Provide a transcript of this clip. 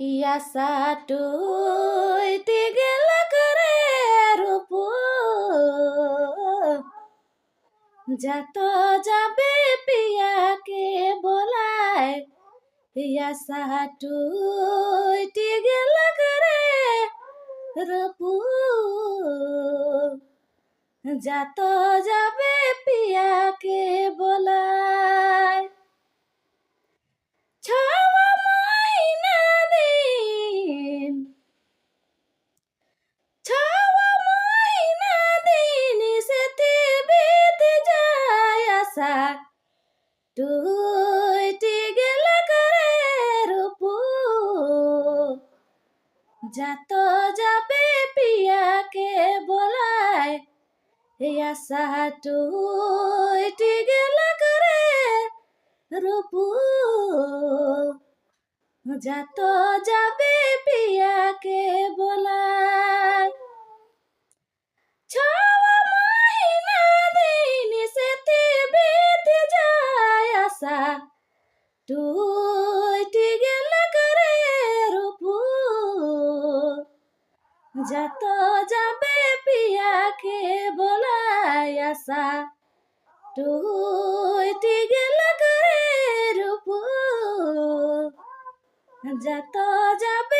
ইয়া সাটুইতে গেল করে রূপ যত যাবে পিয়াকে বলায় ইয়া সাটুইতে গেল করে রূপ যত যাবে পিয়াকে বলায় ছাওয়া মাহিনা দিন ছাওয়া মাহিনা দিন সেতে বেতে যায় আশা তুইটি গেল করে রূপ যত যাবে পিয়াকে বলায় আশা তুইটি গেল করে রূপ যত যাবে পিয়াকে বলায় ছাওয়া মাহিনা দিন সেতে বেতে যায় আশা তুইটি গেল করে রূপ যত যাবে পিয়াকে বলায় আশা তুইটি গেল করে রূপ যত যাবে